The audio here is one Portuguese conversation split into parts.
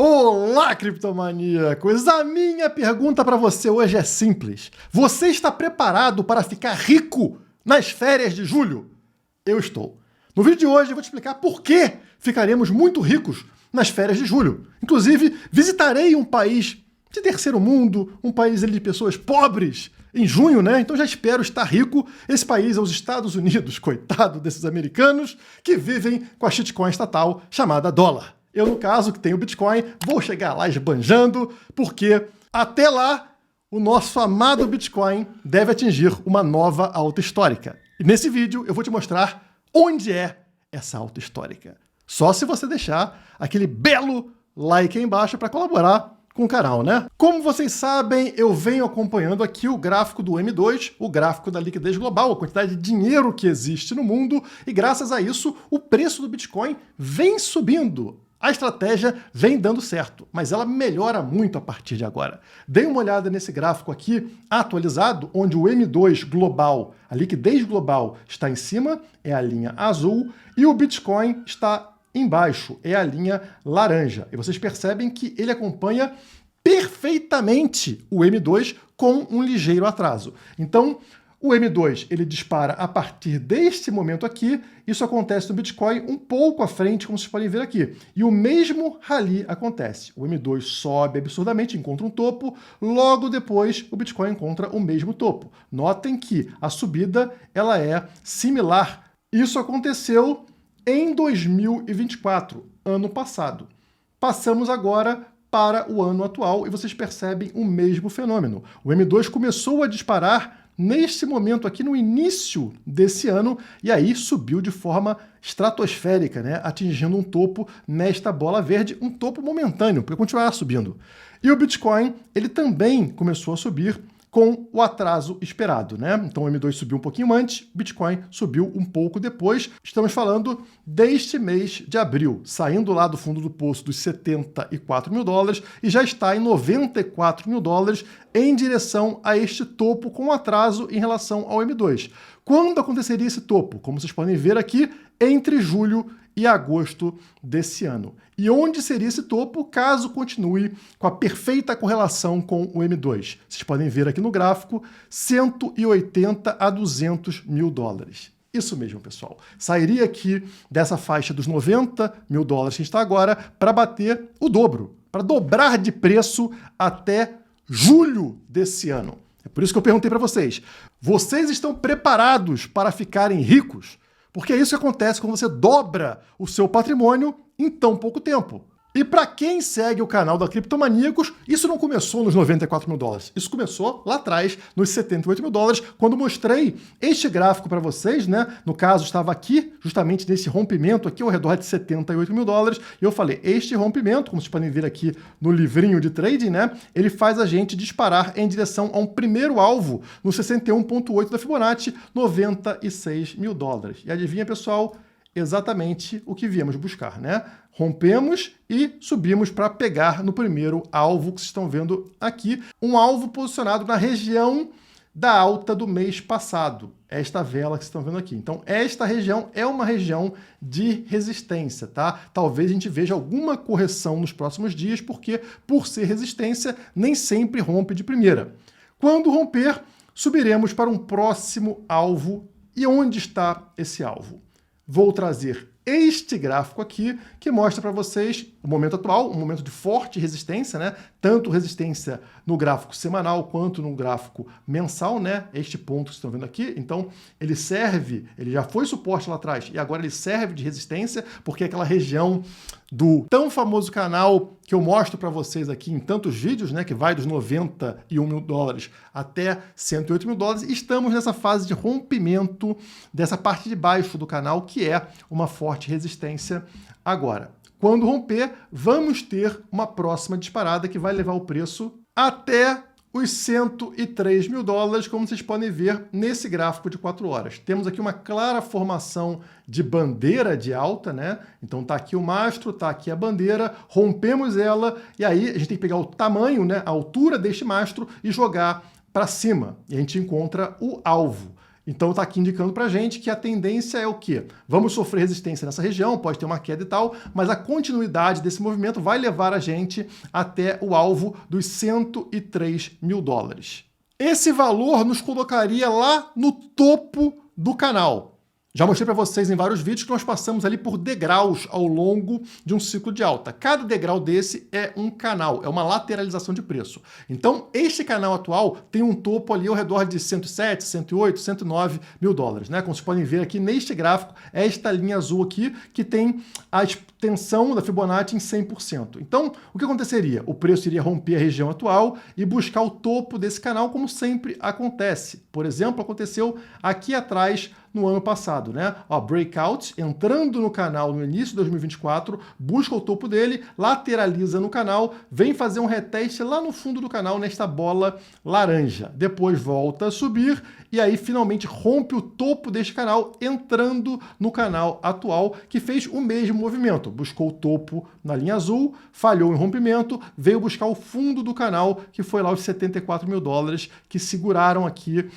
Olá, criptomaníacos! A minha pergunta para você hoje é simples. Você está preparado para ficar rico nas férias de julho? Eu estou. No vídeo de hoje eu vou te explicar por que ficaremos muito ricos nas férias de julho. Inclusive, visitarei um país de terceiro mundo, um país de pessoas pobres, em junho, né? Então já espero estar rico. Esse país é os Estados Unidos, coitado desses americanos que vivem com a shitcoin estatal chamada dólar. Eu, no caso, que tenho Bitcoin, vou chegar lá esbanjando, porque até lá o nosso amado Bitcoin deve atingir uma nova alta histórica. E nesse vídeo eu vou te mostrar onde é essa alta histórica. Só se você deixar aquele belo like aí embaixo para colaborar com o canal, né? Como vocês sabem, eu venho acompanhando aqui o gráfico do M2, o gráfico da liquidez global, a quantidade de dinheiro que existe no mundo, e graças a isso o preço do Bitcoin vem subindo. A estratégia vem dando certo, mas ela melhora muito a partir de agora. Dê uma olhada nesse gráfico aqui, atualizado, onde o M2 global, a liquidez global, está em cima, é a linha azul, e o Bitcoin está embaixo, é a linha laranja. E vocês percebem que ele acompanha perfeitamente o M2 com um ligeiro atraso. Então, o M2 ele dispara a partir deste momento aqui, isso acontece no Bitcoin um pouco à frente, como vocês podem ver aqui. E o mesmo rally acontece. O M2 sobe absurdamente, encontra um topo, logo depois o Bitcoin encontra o mesmo topo. Notem que a subida ela é similar. Isso aconteceu em 2024, ano passado. Passamos agora para o ano atual e vocês percebem o mesmo fenômeno. O M2 começou a disparar neste momento aqui no início desse ano, e aí subiu de forma estratosférica, né? Atingindo um topo nesta bola verde, um topo momentâneo, porque continuará subindo. E o Bitcoin, ele também começou a subir com o atraso esperado, né? Então o M2 subiu um pouquinho antes, Bitcoin subiu um pouco depois. Estamos falando deste mês de abril, saindo lá do fundo do poço dos 74 mil dólares e já está em 94 mil dólares em direção a este topo com atraso em relação ao M2. Quando aconteceria esse topo? Como vocês podem ver aqui, entre julho e agosto desse ano. E onde seria esse topo caso continue com a perfeita correlação com o M2? Vocês podem ver aqui no gráfico, 180 a 200 mil dólares. Isso mesmo, pessoal. Sairia aqui dessa faixa dos 90 mil dólares que está agora para bater o dobro, para dobrar de preço até julho desse ano. É por isso que eu perguntei para vocês. Vocês estão preparados para ficarem ricos? Porque é isso que acontece quando você dobra o seu patrimônio em tão pouco tempo. E para quem segue o canal da Criptomaníacos, isso não começou nos 94 mil dólares. Isso começou lá atrás, nos 78 mil dólares, quando mostrei este gráfico para vocês, né? No caso, estava aqui, justamente nesse rompimento aqui, ao redor de 78 mil dólares. E eu falei, este rompimento, como vocês podem ver aqui no livrinho de trading, né? Ele faz a gente disparar em direção a um primeiro alvo no 61,8 da Fibonacci, 96 mil dólares. E adivinha, pessoal? Exatamente o que viemos buscar, né? Rompemos e subimos para pegar no primeiro alvo que vocês estão vendo aqui, um alvo posicionado na região da alta do mês passado, esta vela que vocês estão vendo aqui. Então, esta região é uma região de resistência, tá? Talvez a gente veja alguma correção nos próximos dias, porque, por ser resistência, nem sempre rompe de primeira. Quando romper, subiremos para um próximo alvo. E onde está esse alvo? Vou trazer este gráfico aqui, que mostra para vocês o momento atual, um momento de forte resistência, né? Tanto resistência no gráfico semanal quanto no gráfico mensal, né? Este ponto que vocês estão vendo aqui. Então, ele serve, ele já foi suporte lá atrás e agora ele serve de resistência, porque é aquela região do tão famoso canal que eu mostro para vocês aqui em tantos vídeos, né, que vai dos 91 mil dólares até 108 mil dólares, estamos nessa fase de rompimento dessa parte de baixo do canal, que é uma forte resistência agora. Quando romper, vamos ter uma próxima disparada que vai levar o preço até os 103 mil dólares, como vocês podem ver nesse gráfico de 4 horas. Temos aqui uma clara formação de bandeira de alta, né? Então tá aqui o mastro, tá aqui a bandeira, rompemos ela, e aí a gente tem que pegar o tamanho, né, a altura deste mastro e jogar para cima. E a gente encontra o alvo. Então está aqui indicando para a gente que a tendência é o quê? Vamos sofrer resistência nessa região, pode ter uma queda e tal, mas a continuidade desse movimento vai levar a gente até o alvo dos 103 mil dólares. Esse valor nos colocaria lá no topo do canal. Já mostrei para vocês em vários vídeos que nós passamos ali por degraus ao longo de um ciclo de alta. Cada degrau desse é um canal, é uma lateralização de preço. Então, este canal atual tem um topo ali ao redor de 107, 108, 109 mil dólares, né? Como vocês podem ver aqui neste gráfico, é esta linha azul aqui que tem a extensão da Fibonacci em 100%. Então, o que aconteceria? O preço iria romper a região atual e buscar o topo desse canal, como sempre acontece. Por exemplo, aconteceu aqui atrás no ano passado, né? Ó, breakout, entrando no canal no início de 2024, busca o topo dele, lateraliza no canal, vem fazer um reteste lá no fundo do canal, nesta bola laranja. Depois volta a subir e aí finalmente rompe o topo deste canal, entrando no canal atual, que fez o mesmo movimento. Buscou o topo na linha azul, falhou em rompimento, veio buscar o fundo do canal, que foi lá os 74 mil dólares, que seguraram aqui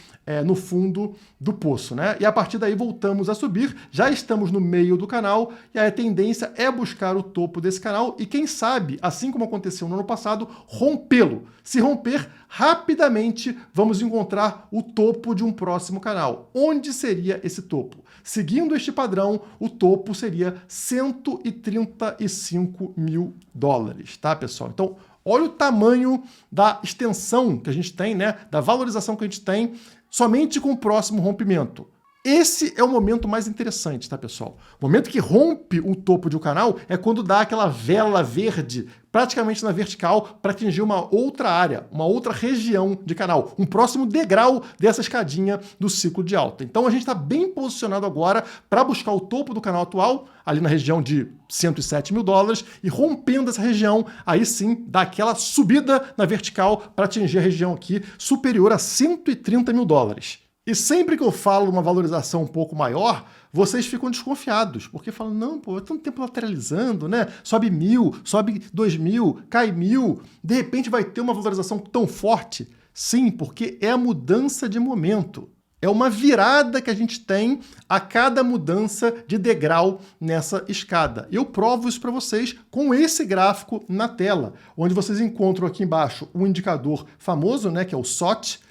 no fundo do poço, né? E a partir daí voltamos a subir, já estamos no meio do canal e a tendência é buscar o topo desse canal e quem sabe, assim como aconteceu no ano passado, rompê-lo. Se romper, rapidamente vamos encontrar o topo de um próximo canal. Onde seria esse topo? Seguindo este padrão, o topo seria 135 mil dólares, tá, pessoal? Então, olha o tamanho da extensão que a gente tem, né? Da valorização que a gente tem somente com o próximo rompimento. Esse é o momento mais interessante, tá, pessoal? O momento que rompe o topo de um canal é quando dá aquela vela verde praticamente na vertical para atingir uma outra área, uma outra região de canal, um próximo degrau dessa escadinha do ciclo de alta. Então a gente está bem posicionado agora para buscar o topo do canal atual, ali na região de 107 mil dólares, e rompendo essa região, aí sim dá aquela subida na vertical para atingir a região aqui superior a 130 mil dólares. E sempre que eu falo uma valorização um pouco maior, vocês ficam desconfiados, porque falam, não, pô, é tanto tempo lateralizando, né? Sobe 1.000, sobe 2.000, cai 1.000, de repente vai ter uma valorização tão forte. Sim, porque é a mudança de momento. É uma virada que a gente tem a cada mudança de degrau nessa escada. Eu provo isso para vocês com esse gráfico na tela, onde vocês encontram aqui embaixo um indicador famoso, né, que é o SOT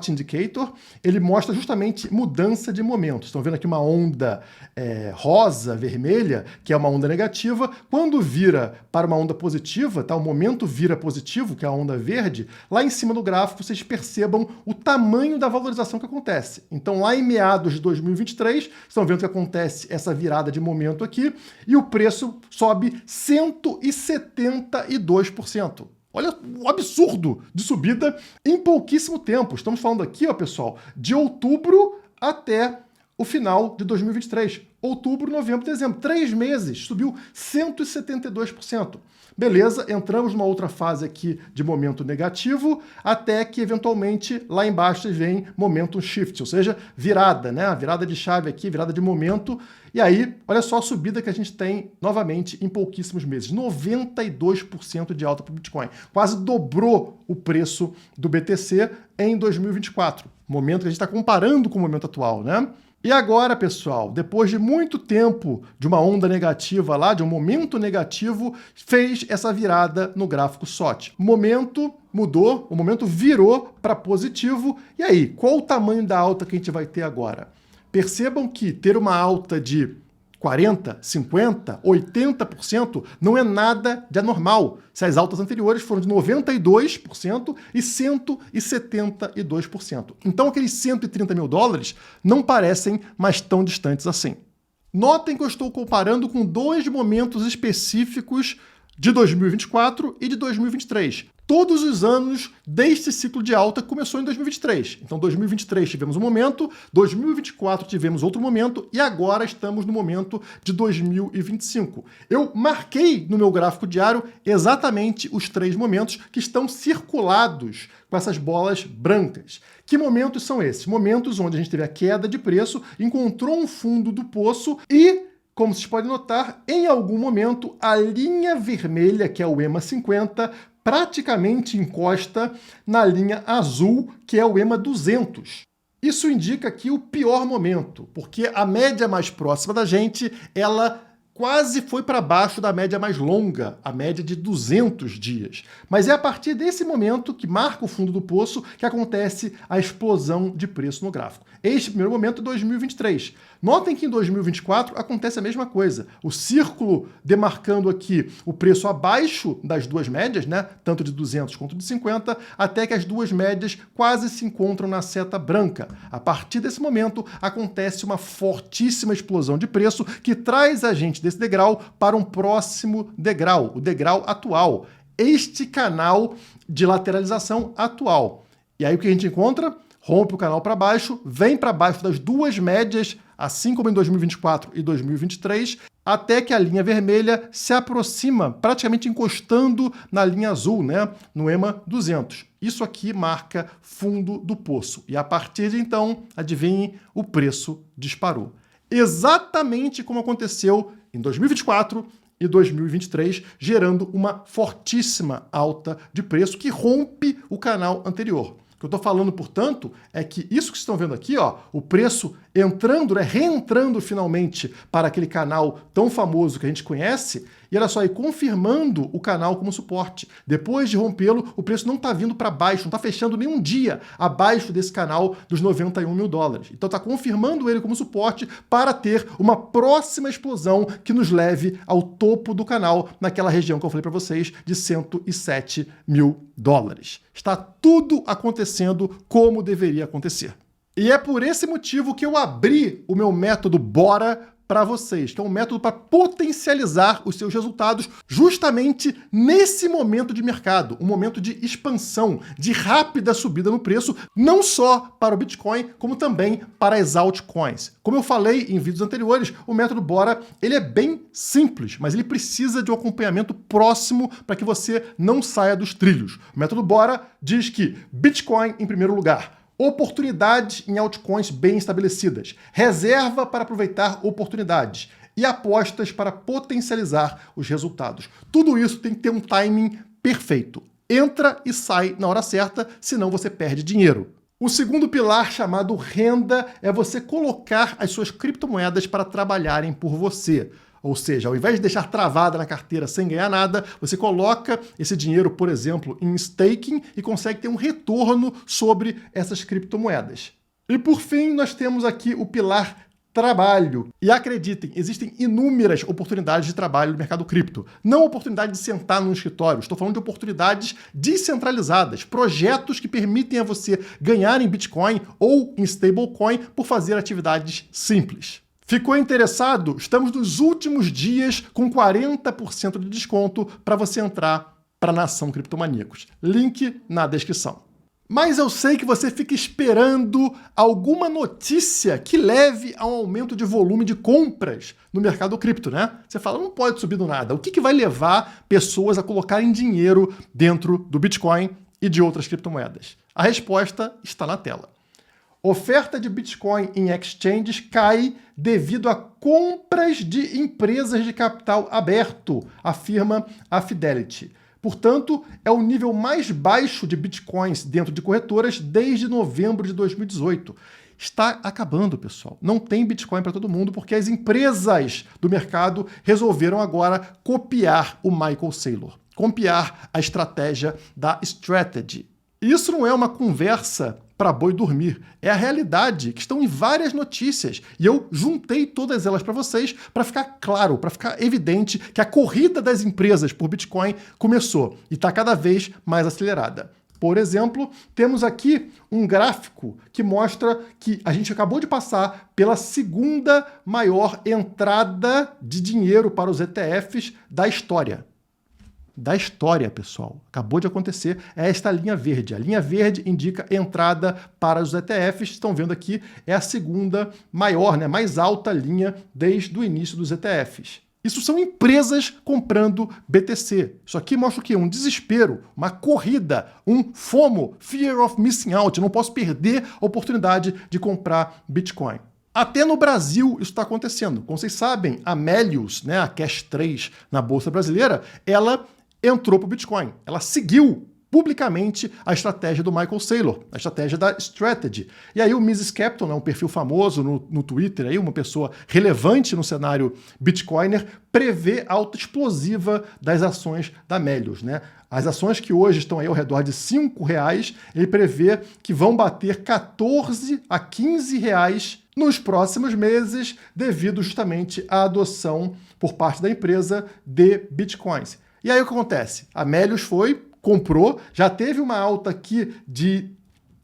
Indicator. Ele mostra justamente mudança de momento. Estão vendo aqui uma onda rosa, vermelha, que é uma onda negativa. Quando vira para uma onda positiva, tá? O momento vira positivo, que é a onda verde, lá em cima do gráfico vocês percebam o tamanho da valorização que acontece. Então lá em meados de 2023, estão vendo que acontece essa virada de momento aqui, e o preço sobe 172%. Olha o absurdo de subida em pouquíssimo tempo. Estamos falando aqui, ó, pessoal, de outubro até o final de 2023. Outubro, novembro, dezembro. 3 meses, subiu 172%. Beleza, entramos numa outra fase aqui de momento negativo, até que, eventualmente, lá embaixo vem momentum shift, ou seja, virada, né? A virada de chave aqui, virada de momento. E aí, olha só a subida que a gente tem, novamente, em pouquíssimos meses. 92% de alta para o Bitcoin. Quase dobrou o preço do BTC em 2024. Momento que a gente está comparando com o momento atual, né? E agora, pessoal, depois de muito tempo de uma onda negativa lá, de um momento negativo, fez essa virada no gráfico SOT. O momento mudou, o momento virou para positivo. E aí, qual o tamanho da alta que a gente vai ter agora? Percebam que ter uma alta de 40%, 50%, 80% não é nada de anormal, se as altas anteriores foram de 92% e 172%. Então aqueles 130 mil dólares não parecem mais tão distantes assim. Notem que eu estou comparando com 2 momentos específicos de 2024 e de 2023. Todos os anos deste ciclo de alta começou em 2023. Então, 2023 tivemos um momento, 2024 tivemos outro momento e agora estamos no momento de 2025. Eu marquei no meu gráfico diário exatamente os 3 momentos que estão circulados com essas bolas brancas. Que momentos são esses? Momentos onde a gente teve a queda de preço, encontrou um fundo do poço e, como vocês podem notar, em algum momento a linha vermelha, que é o EMA 50, praticamente encosta na linha azul, que é o EMA 200. Isso indica aqui o pior momento, porque a média mais próxima da gente, ela quase foi para baixo da média mais longa, a média de 200 dias. Mas é a partir desse momento, que marca o fundo do poço, que acontece a explosão de preço no gráfico. Este primeiro momento é 2023. Notem que em 2024 acontece a mesma coisa. O círculo demarcando aqui o preço abaixo das duas médias, né, tanto de 200 quanto de 50, até que as duas médias quase se encontram na seta branca. A partir desse momento acontece uma fortíssima explosão de preço que traz a gente desse degrau para um próximo degrau, o degrau atual. Este canal de lateralização atual. E aí o que a gente encontra? Rompe o canal para baixo, vem para baixo das duas médias, assim como em 2024 e 2023, até que a linha vermelha se aproxima, praticamente encostando na linha azul, né, no EMA 200. Isso aqui marca fundo do poço. E a partir de então, adivinhem, o preço disparou. Exatamente como aconteceu em 2024 e 2023, gerando uma fortíssima alta de preço que rompe o canal anterior. O que eu estou falando, portanto, é que isso que vocês estão vendo aqui, ó, o preço entrando, né, reentrando finalmente para aquele canal tão famoso que a gente conhece, e olha só, e confirmando o canal como suporte. Depois de rompê-lo, o preço não está vindo para baixo, não está fechando nenhum dia abaixo desse canal dos 91 mil dólares. Então está confirmando ele como suporte para ter uma próxima explosão que nos leve ao topo do canal, naquela região que eu falei para vocês, de 107 mil dólares. Está tudo acontecendo como deveria acontecer. E é por esse motivo que eu abri o meu método Bora para vocês, que é um método para potencializar os seus resultados justamente nesse momento de mercado, um momento de expansão, de rápida subida no preço, não só para o Bitcoin, como também para as altcoins. Como eu falei em vídeos anteriores, o método Bora, ele é bem simples, mas ele precisa de um acompanhamento próximo para que você não saia dos trilhos. O método Bora diz que Bitcoin em primeiro lugar, oportunidades em altcoins bem estabelecidas, reserva para aproveitar oportunidades e apostas para potencializar os resultados. Tudo isso tem que ter um timing perfeito. Entra e sai na hora certa, senão você perde dinheiro. O segundo pilar, chamado renda, é você colocar as suas criptomoedas para trabalharem por você. Ou seja, ao invés de deixar travada na carteira sem ganhar nada, você coloca esse dinheiro, por exemplo, em staking e consegue ter um retorno sobre essas criptomoedas. E por fim, nós temos aqui o pilar trabalho. E acreditem, existem inúmeras oportunidades de trabalho no mercado cripto. Não oportunidade de sentar num escritório, estou falando de oportunidades descentralizadas, projetos que permitem a você ganhar em Bitcoin ou em stablecoin por fazer atividades simples. Ficou interessado? Estamos nos últimos dias com 40% de desconto para você entrar para a Nação Criptomaníacos. Link na descrição. Mas eu sei que você fica esperando alguma notícia que leve a um aumento de volume de compras no mercado cripto, né? Você fala, não pode subir do nada. O que vai levar pessoas a colocarem dinheiro dentro do Bitcoin e de outras criptomoedas? A resposta está na tela. Oferta de Bitcoin em exchanges cai devido a compras de empresas de capital aberto, afirma a Fidelity. Portanto, é o nível mais baixo de Bitcoins dentro de corretoras desde novembro de 2018. Está acabando, pessoal. Não tem Bitcoin para todo mundo porque as empresas do mercado resolveram agora copiar o Michael Saylor, copiar a estratégia da Strategy. Isso não é uma conversa para boi dormir. É a realidade, que estão em várias notícias. E eu juntei todas elas para vocês para ficar claro, para ficar evidente que a corrida das empresas por Bitcoin começou e está cada vez mais acelerada. Por exemplo, temos aqui um gráfico que mostra que a gente acabou de passar pela segunda maior entrada de dinheiro para os ETFs da história. Da história, pessoal. Acabou de acontecer, é esta linha verde. A linha verde indica entrada para os ETFs. Estão vendo aqui, é a segunda maior, né, mais alta linha desde o início dos ETFs. Isso são empresas comprando BTC. Isso aqui mostra o quê? Um desespero, uma corrida, um FOMO, Fear of Missing Out. Eu não posso perder a oportunidade de comprar Bitcoin. Até no Brasil isso está acontecendo. Como vocês sabem, a Melius, né, a Cash 3 na Bolsa Brasileira, ela entrou para o Bitcoin. Ela seguiu publicamente a estratégia do Michael Saylor, a estratégia da Strategy. E aí o Mrs. Capital, né, um perfil famoso no Twitter, aí, uma pessoa relevante no cenário Bitcoiner, prevê alta explosiva das ações da Melius, né? As ações que hoje estão aí ao redor de R$5, ele prevê que vão bater 14 a 15 reais nos próximos meses, devido justamente à adoção por parte da empresa de Bitcoins. E aí o que acontece? A Melius comprou, já teve uma alta aqui de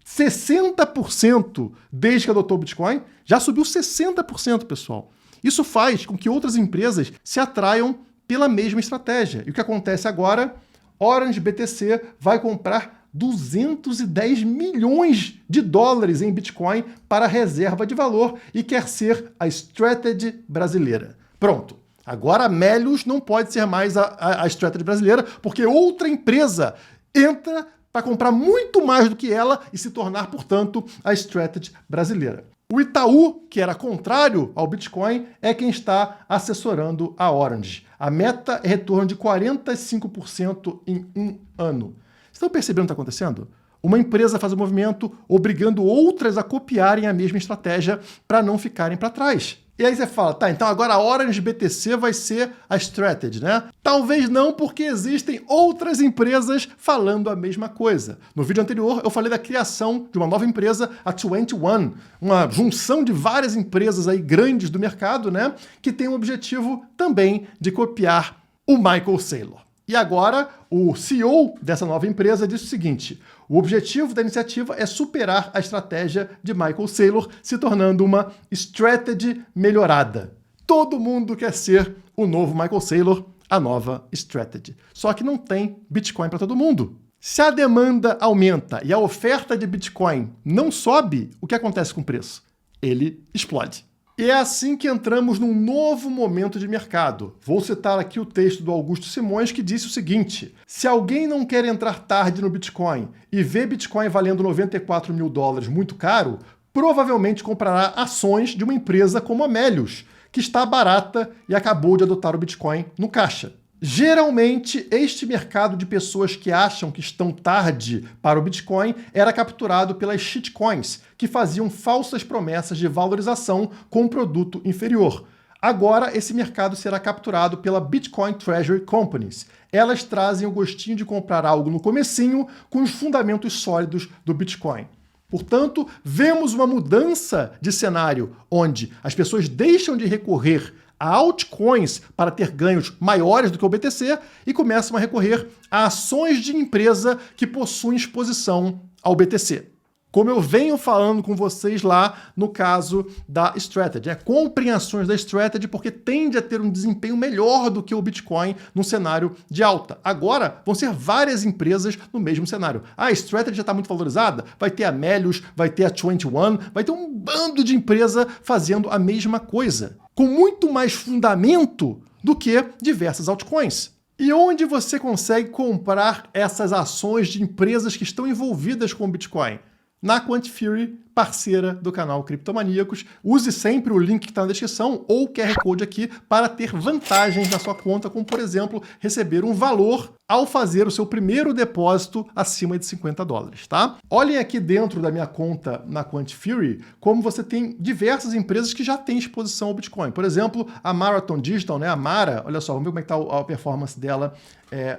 60% desde que adotou o Bitcoin, já subiu 60%, pessoal. Isso faz com que outras empresas se atraiam pela mesma estratégia. E o que acontece agora? Orange BTC vai comprar 210 milhões de dólares em Bitcoin para reserva de valor e quer ser a Strategy brasileira. Pronto. Agora a Melius não pode ser mais a Strategy brasileira, porque outra empresa entra para comprar muito mais do que ela e se tornar, portanto, a Strategy brasileira. O Itaú, que era contrário ao Bitcoin, é quem está assessorando a Orange. A meta é retorno de 45% em um ano. Estão percebendo o que está acontecendo? Uma empresa faz um movimento obrigando outras a copiarem a mesma estratégia para não ficarem para trás. E aí você fala, tá, então agora a Orange BTC vai ser a Strategy, né? Talvez não, porque existem outras empresas falando a mesma coisa. No vídeo anterior, eu falei da criação de uma nova empresa, a 21, uma junção de várias empresas aí grandes do mercado, né? Que tem o objetivo também de copiar o Michael Saylor. E agora, o CEO dessa nova empresa disse o seguinte: o objetivo da iniciativa é superar a estratégia de Michael Saylor, se tornando uma strategy melhorada. Todo mundo quer ser o novo Michael Saylor, a nova strategy. Só que não tem Bitcoin para todo mundo. Se a demanda aumenta e a oferta de Bitcoin não sobe, o que acontece com o preço? Ele explode. E é assim que entramos num novo momento de mercado. Vou citar aqui o texto do Augusto Simões, que disse o seguinte: se alguém não quer entrar tarde no Bitcoin e vê Bitcoin valendo 94 mil dólares muito caro, provavelmente comprará ações de uma empresa como a Melius, que está barata e acabou de adotar o Bitcoin no caixa. Geralmente, este mercado de pessoas que acham que estão tarde para o Bitcoin era capturado pelas shitcoins, que faziam falsas promessas de valorização com um produto inferior. Agora, esse mercado será capturado pela Bitcoin Treasury Companies. Elas trazem o gostinho de comprar algo no comecinho com os fundamentos sólidos do Bitcoin. Portanto, vemos uma mudança de cenário onde as pessoas deixam de recorrer a altcoins para ter ganhos maiores do que o BTC e começam a recorrer a ações de empresa que possuem exposição ao BTC. Como eu venho falando com vocês lá no caso da Strategy. Comprem ações da Strategy porque tende a ter um desempenho melhor do que o Bitcoin num cenário de alta. Agora vão ser várias empresas no mesmo cenário. A Strategy já está muito valorizada, vai ter a Melius, vai ter a 21, vai ter um bando de empresa fazendo a mesma coisa, com muito mais fundamento do que diversas altcoins. E onde você consegue comprar essas ações de empresas que estão envolvidas com o Bitcoin? Na Quantifury, parceira do canal Criptomaníacos. Use sempre o link que está na descrição ou o QR Code aqui para ter vantagens na sua conta, como, por exemplo, receber um valor ao fazer o seu primeiro depósito acima de 50 dólares, tá? Olhem aqui dentro da minha conta na Quantifury como você tem diversas empresas que já têm exposição ao Bitcoin. Por exemplo, a Marathon Digital, né? A Mara, olha só, vamos ver como é que está a performance dela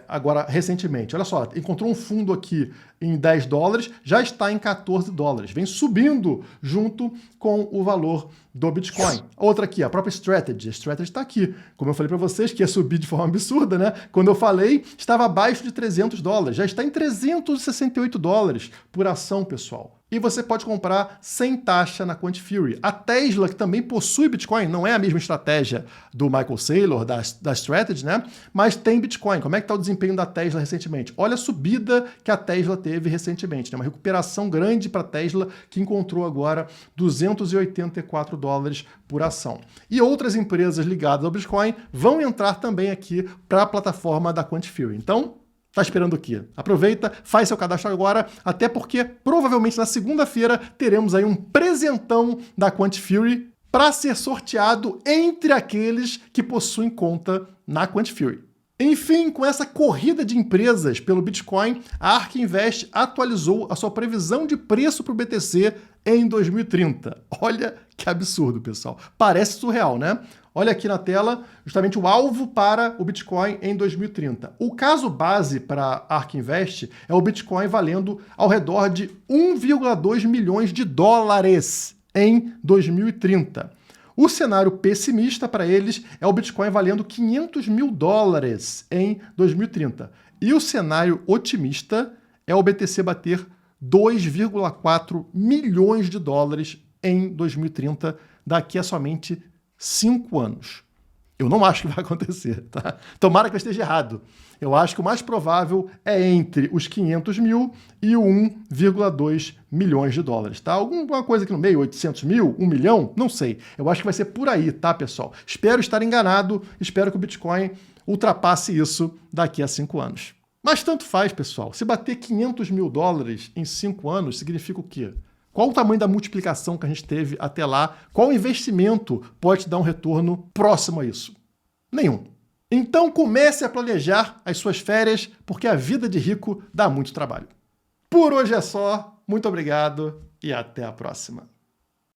agora recentemente. Olha só, encontrou um fundo aqui em 10 dólares, já está em 14 dólares. Vem subindo junto com o valor do Bitcoin. Outra aqui, a própria Strategy. A Strategy está aqui. Como eu falei para vocês, que ia subir de forma absurda, né? Quando eu falei, estava abaixo de 300 dólares. Já está em 368 dólares por ação, pessoal. E você pode comprar sem taxa na Quantifury. A Tesla, que também possui Bitcoin, não é a mesma estratégia do Michael Saylor, da Strategy, né? Mas tem Bitcoin. Como é que está o desempenho da Tesla recentemente? Olha a subida que a Tesla teve recentemente, né? Uma recuperação grande para a Tesla, que encontrou agora 284 dólares por ação. E outras empresas ligadas ao Bitcoin vão entrar também aqui para a plataforma da Quantifury. Então, tá esperando o quê? Aproveita, faz seu cadastro agora, até porque provavelmente na segunda-feira teremos aí um presentão da Quantifury para ser sorteado entre aqueles que possuem conta na Quantifury. Enfim, com essa corrida de empresas pelo Bitcoin, a ARK Invest atualizou a sua previsão de preço para o BTC em 2030. Olha que absurdo, pessoal. Parece surreal, né? Olha aqui na tela, justamente o alvo para o Bitcoin em 2030. O caso base para a ARK Invest é o Bitcoin valendo ao redor de 1,2 milhões de dólares em 2030. O cenário pessimista para eles é o Bitcoin valendo 500 mil dólares em 2030. E o cenário otimista é o BTC bater 2,4 milhões de dólares em 2030, daqui a somente 5 anos. Eu não acho que vai acontecer, tá? Tomara que eu esteja errado. Eu acho que o mais provável é entre os 500 mil e o 1,2 milhões de dólares, tá? Alguma coisa aqui no meio, 800 mil, 1 milhão, não sei. Eu acho que vai ser por aí, tá, pessoal? Espero estar enganado, espero que o Bitcoin ultrapasse isso daqui a 5 anos. Mas tanto faz, pessoal. Se bater 500 mil dólares em 5 anos, significa o quê? Qual o tamanho da multiplicação que a gente teve até lá? Qual investimento pode dar um retorno próximo a isso? Nenhum. Então comece a planejar as suas férias, porque a vida de rico dá muito trabalho. Por hoje é só. Muito obrigado e até a próxima.